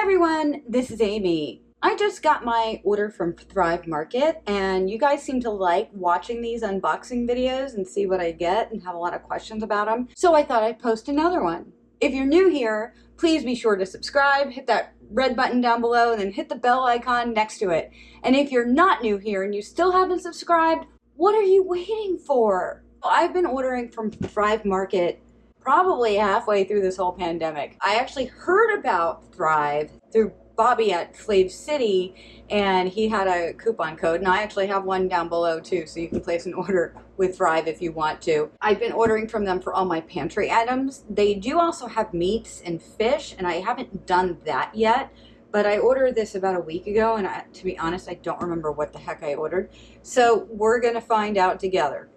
everyone, this is Amy. I just got my order from Thrive Market and you guys seem to like watching these unboxing videos and see what I get and have a lot of questions about them. So I thought I'd post another one. If you're new here, please be sure to subscribe, hit that red button down below and then hit the bell icon next to it. And if you're not new here and you still haven't subscribed, what are you waiting for? I've been ordering from Thrive Market probably halfway through this whole pandemic. I actually heard about Thrive through Bobby at Flav City, and he had a coupon code, and I actually have one down below too, so you can place an order with Thrive if you want to. I've been ordering from them for all my pantry items. They do also have meats and fish, and I haven't done that yet, but I ordered this about a week ago, and to be honest, I don't remember what the heck I ordered. So we're gonna find out together.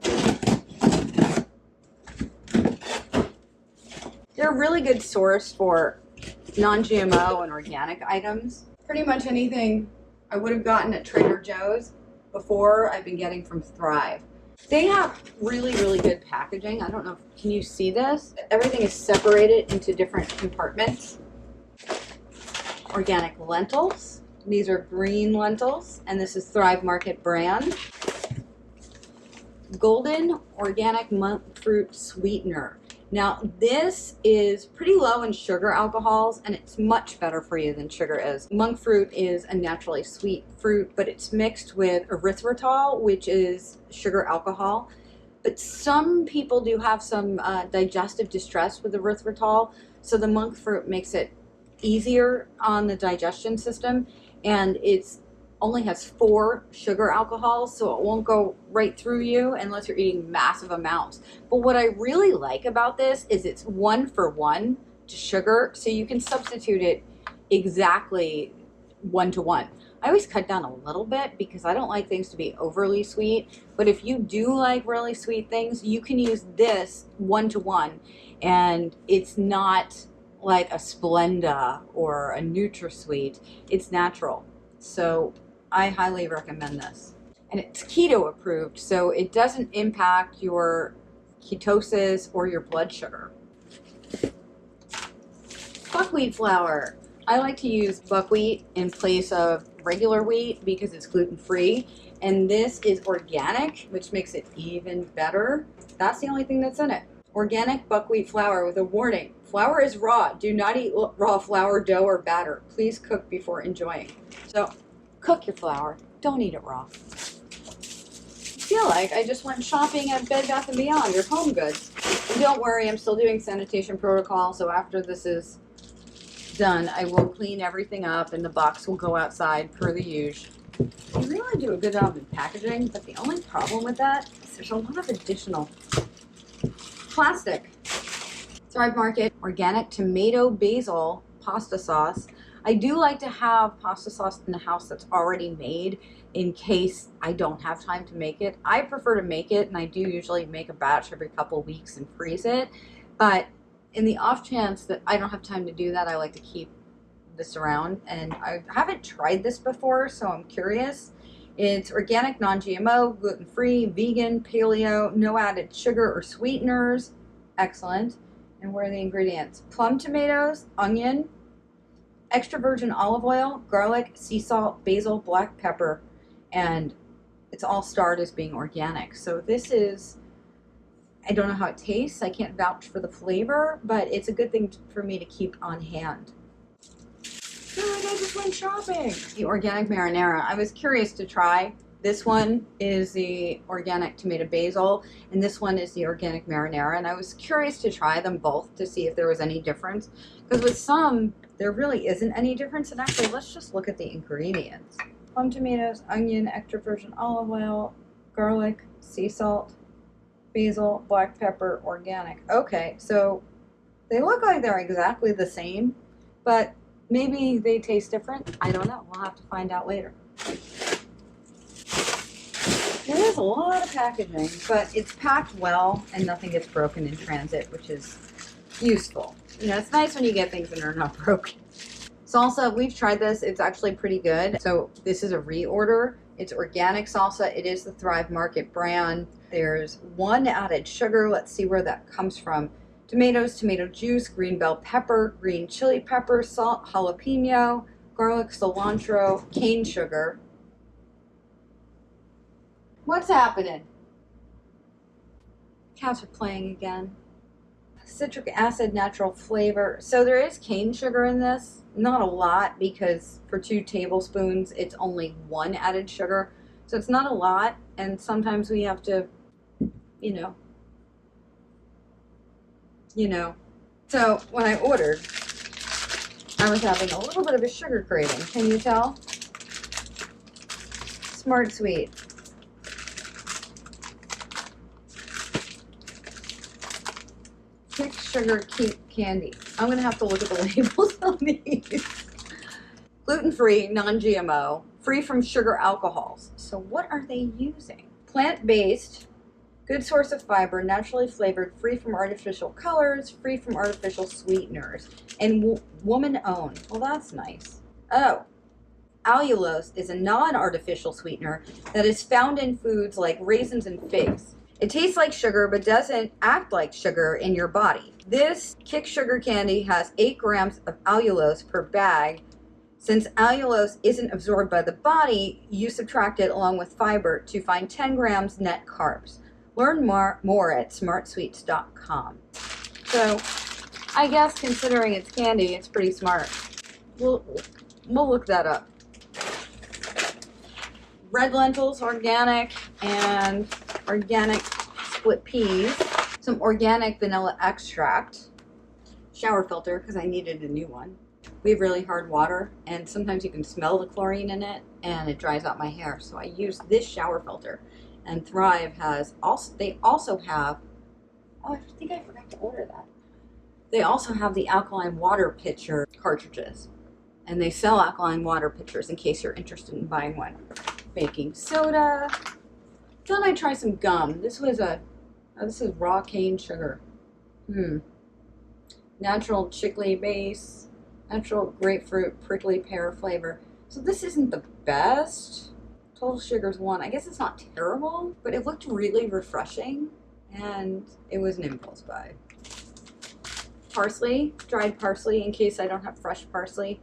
They're a really good source for non-GMO and organic items. Pretty much anything I would have gotten at Trader Joe's before, I've been getting from Thrive. They have really, really good packaging. I don't know, can you see this? Everything is separated into different compartments. Organic lentils. These are green lentils, and this is Thrive Market brand. Golden organic monk fruit sweetener. Now this is pretty low in sugar alcohols and it's much better for you than sugar is. Monk fruit is a naturally sweet fruit, but it's mixed with erythritol, which is sugar alcohol. But some people do have some digestive distress with erythritol, so the monk fruit makes it easier on the digestion system, and it's only has 4 sugar alcohols, so it won't go right through you unless you're eating massive amounts. But what I really like about this is it's 1-for-1 to sugar, so you can substitute it exactly 1-to-1. I always cut down a little bit because I don't like things to be overly sweet, but if you do like really sweet things, you can use this 1-to-1, and it's not like a Splenda or a NutraSweet. It's natural. So I highly recommend this. And it's keto approved, so it doesn't impact your ketosis or your blood sugar. Buckwheat flour. I like to use buckwheat in place of regular wheat because it's gluten-free. And this is organic, which makes it even better. That's the only thing that's in it. Organic buckwheat flour with a warning. Flour is raw. Do not eat raw flour, dough, or batter. Please cook before enjoying. So cook your flour. Don't eat it raw. I feel like I just went shopping at Bed Bath & Beyond or Home Goods. And don't worry, I'm still doing sanitation protocol, so after this is done, I will clean everything up and the box will go outside per the usual. They really do a good job in packaging, but the only problem with that is there's a lot of additional plastic. Thrive Market organic tomato basil pasta sauce. I do like to have pasta sauce in the house that's already made in case I don't have time to make it. I prefer to make it, and I do usually make a batch every couple weeks and freeze it. But in the off chance that I don't have time to do that, I like to keep this around. And I haven't tried this before, so I'm curious. It's organic, non-GMO, gluten-free, vegan, paleo, no added sugar or sweeteners. Excellent. And where are the ingredients? Plum tomatoes, onion, extra virgin olive oil, garlic, sea salt, basil, black pepper, and it's all starred as being organic. So this is, I don't know how it tastes. I can't vouch for the flavor, but it's a good thing for me to keep on hand. I feel like I just went shopping. The organic marinara. I was curious to try. This one is the organic tomato basil, and this one is the organic marinara. And I was curious to try them both to see if there was any difference. Because with some, there really isn't any difference. And actually, let's just look at the ingredients. Plum tomatoes, onion, extra virgin olive oil, garlic, sea salt, basil, black pepper, organic. Okay, so they look like they're exactly the same, but maybe they taste different. I don't know. We'll have to find out later. There is a lot of packaging, but it's packed well and nothing gets broken in transit, which is useful. You know, it's nice when you get things that are not broken. Salsa, we've tried this. It's actually pretty good. So this is a reorder. It's organic salsa. It is the Thrive Market brand. There's 1 added sugar. Let's see where that comes from. tomatoes, tomato juice, green bell pepper, green chili pepper, salt, jalapeno, garlic, cilantro, cane sugar. What's happening? Cats are playing again. Citric acid, natural flavor. So there is cane sugar in this. Not a lot, because for 2 tablespoons, it's only 1 added sugar. So it's not a lot, and sometimes we have to, you know. So when I ordered, I was having a little bit of a sugar craving. Can you tell? Smart Sweet. Thick sugar candy. I'm going to have to look at the labels on these. Gluten-free, non-GMO, free from sugar alcohols. So what are they using? Plant-based, good source of fiber, naturally flavored, free from artificial colors, free from artificial sweeteners, and woman-owned. Well, that's nice. Oh, allulose is a non-artificial sweetener that is found in foods like raisins and figs. It tastes like sugar but doesn't act like sugar in your body. This Kick Sugar candy has 8 grams of allulose per bag. Since allulose isn't absorbed by the body, you subtract it along with fiber to find 10 grams net carbs. Learn more at smartsweets.com. So I guess considering it's candy, it's pretty smart. We'll look that up. Red lentils, organic, and organic split peas. Some organic vanilla extract. Shower filter, because I needed a new one. We have really hard water, and sometimes you can smell the chlorine in it, and it dries out my hair. So I use this shower filter. And Thrive has also, they also have, oh, I think I forgot to order that. They also have the alkaline water pitcher cartridges. And they sell alkaline water pitchers in case you're interested in buying one. Baking soda. Thought I'd try some gum. This was this is raw cane sugar. Natural chicory base. Natural grapefruit prickly pear flavor. So this isn't the best. Total sugar's 1. I guess it's not terrible, but it looked really refreshing, and it was an impulse buy. Parsley, dried parsley in case I don't have fresh parsley.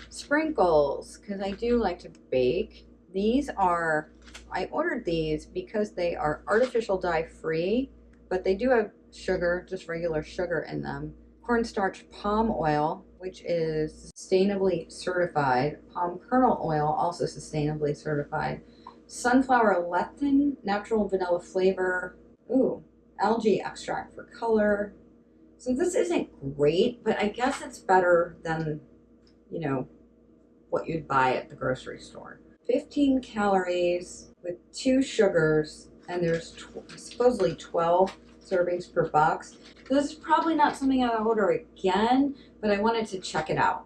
Sprinkles, because I do like to bake. These are, I ordered these because they are artificial dye free, but they do have sugar, just regular sugar in them. Cornstarch palm oil, which is sustainably certified. Palm kernel oil, also sustainably certified. Sunflower lecithin, natural vanilla flavor. Ooh, algae extract for color. So this isn't great, but I guess it's better than, you know, what you'd buy at the grocery store. 15 calories with 2 sugars, and there's supposedly 12 servings per box. So this is probably not something I'll order again, but I wanted to check it out.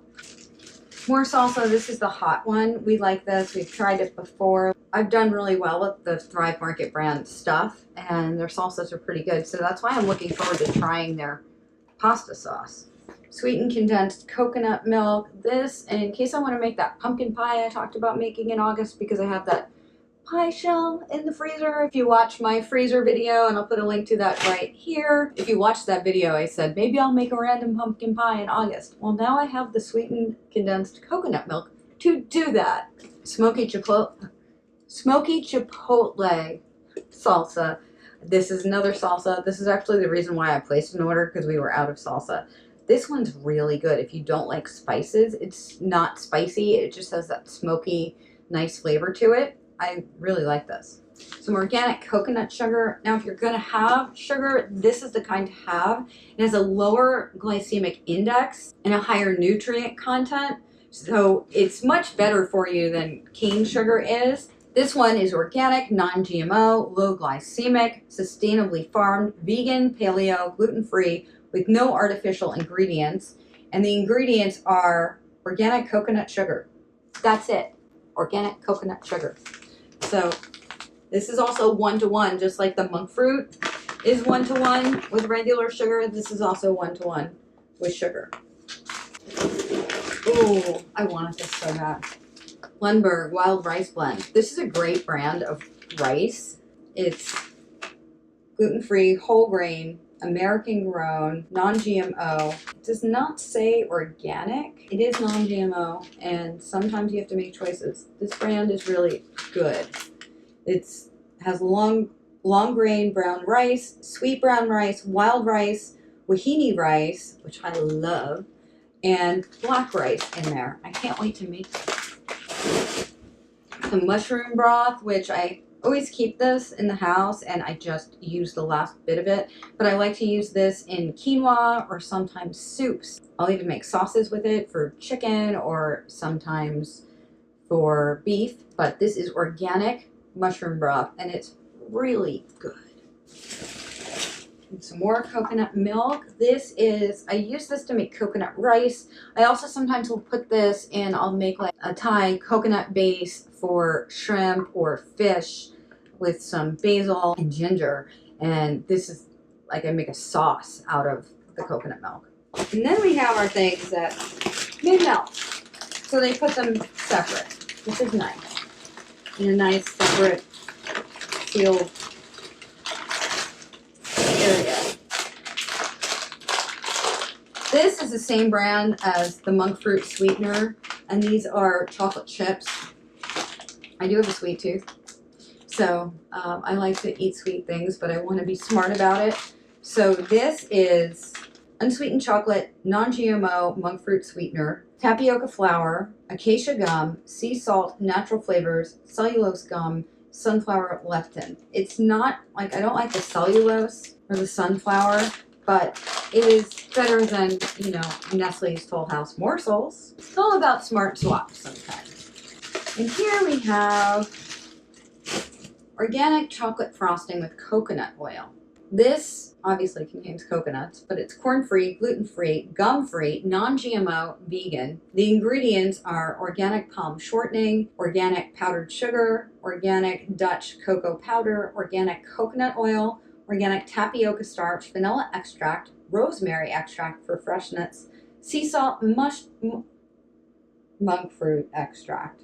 More salsa. This is the hot one. We like this. We've tried it before. I've done really well with the Thrive Market brand stuff, and their salsas are pretty good. So that's why I'm looking forward to trying their pasta sauce. Sweetened condensed coconut milk. This, and in case I want to make that pumpkin pie I talked about making in August, because I have that pie shell in the freezer. If you watch my freezer video, and I'll put a link to that right here. If you watched that video, I said maybe I'll make a random pumpkin pie in August. Well, now I have the sweetened condensed coconut milk to do that. Smoky chipotle salsa. This is another salsa. This is actually the reason why I placed an order, because we were out of salsa. This one's really good. If you don't like spices, it's not spicy. It just has that smoky, nice flavor to it. I really like this. Some organic coconut sugar. Now, if you're going to have sugar, this is the kind to have. It has a lower glycemic index and a higher nutrient content. So it's much better for you than cane sugar is. This one is organic, non-GMO, low glycemic, sustainably farmed, vegan, paleo, gluten-free, with no artificial ingredients. And the ingredients are organic coconut sugar. That's it. Organic coconut sugar. So this is also 1-to-1, just like the monk fruit is 1-to-1 with regular sugar. This is also 1-to-1 with sugar. Ooh, I wanted this so bad. Lundberg Wild Rice Blend. This is a great brand of rice. It's gluten-free, whole grain, American grown, non-GMO. It does not say organic. It is non-GMO, and sometimes you have to make choices. This brand is really good. It's has long grain brown rice, sweet brown rice, wild rice, wahini rice, which I love, and black rice in there. I can't wait to make this. Some mushroom broth, which I always keep this in the house and I just use the last bit of it, but I like to use this in quinoa or sometimes soups. I'll even make sauces with it for chicken or sometimes for beef, but this is organic mushroom broth and it's really good. And some more coconut milk. I use this to make coconut rice. I also sometimes will put this in, I'll make like a Thai coconut base for shrimp or fish with some basil and ginger. And this is like I make a sauce out of the coconut milk. And then we have our things that may melt. So they put them separate, which is nice. In a nice separate sealed area. This is the same brand as the monk fruit sweetener, and these are chocolate chips. I do have a sweet tooth, so I like to eat sweet things, but I want to be smart about it. So this is unsweetened chocolate, non-GMO monk fruit sweetener, tapioca flour, acacia gum, sea salt, natural flavors, cellulose gum, sunflower lectin. It's not like, I don't like the cellulose or the sunflower, but it is better than, you know, Nestle's Toll House morsels. It's all about smart swaps sometimes. And here we have organic chocolate frosting with coconut oil. This obviously contains coconuts, but it's corn-free, gluten-free, gum-free, non-GMO, vegan. The ingredients are organic palm shortening, organic powdered sugar, organic Dutch cocoa powder, organic coconut oil, organic tapioca starch, vanilla extract, rosemary extract for freshness, sea salt, monk fruit extract.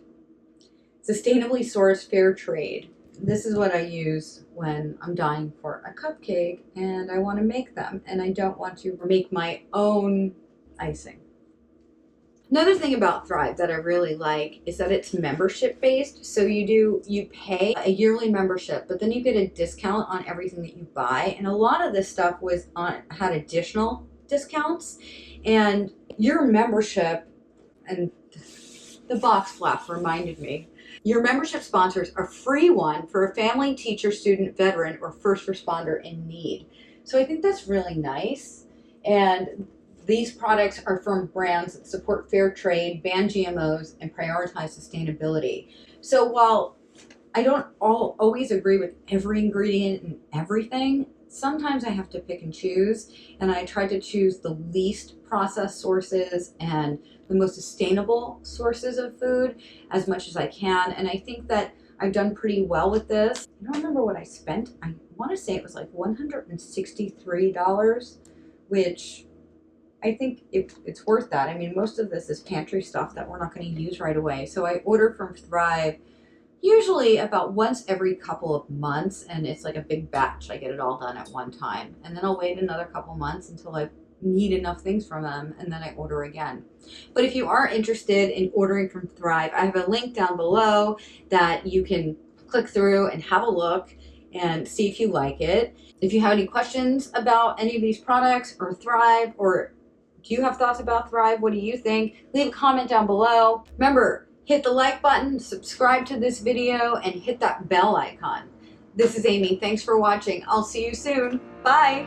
Sustainably sourced, fair trade. This is what I use when I'm dying for a cupcake and I want to make them and I don't want to make my own icing. Another thing about Thrive that I really like is that it's membership based. So you pay a yearly membership, but then you get a discount on everything that you buy. And a lot of this stuff had additional discounts, and your membership, and the box flap reminded me, your membership sponsors a free one for a family, teacher, student, veteran, or first responder in need. So I think that's really nice. And these products are from brands that support fair trade, ban GMOs, and prioritize sustainability. So while I don't always agree with every ingredient and everything, sometimes I have to pick and choose, and I try to choose the least processed sources and the most sustainable sources of food as much as I can. And I think that I've done pretty well with this. I don't remember what I spent. I want to say it was like $163, which I think it's worth that. I mean, most of this is pantry stuff that we're not going to use right away. So I order from Thrive usually about once every couple of months, and it's like a big batch. I get it all done at one time, and then I'll wait another couple months until I need enough things from them, and then I order again. But if you are interested in ordering from Thrive, I have a link down below that you can click through and have a look and see if you like it. If you have any questions about any of these products or Thrive, or do you have thoughts about Thrive? What do you think? Leave a comment down below. Remember, hit the like button, subscribe to this video, and hit that bell icon. This is Amy. Thanks for watching. I'll see you soon. Bye.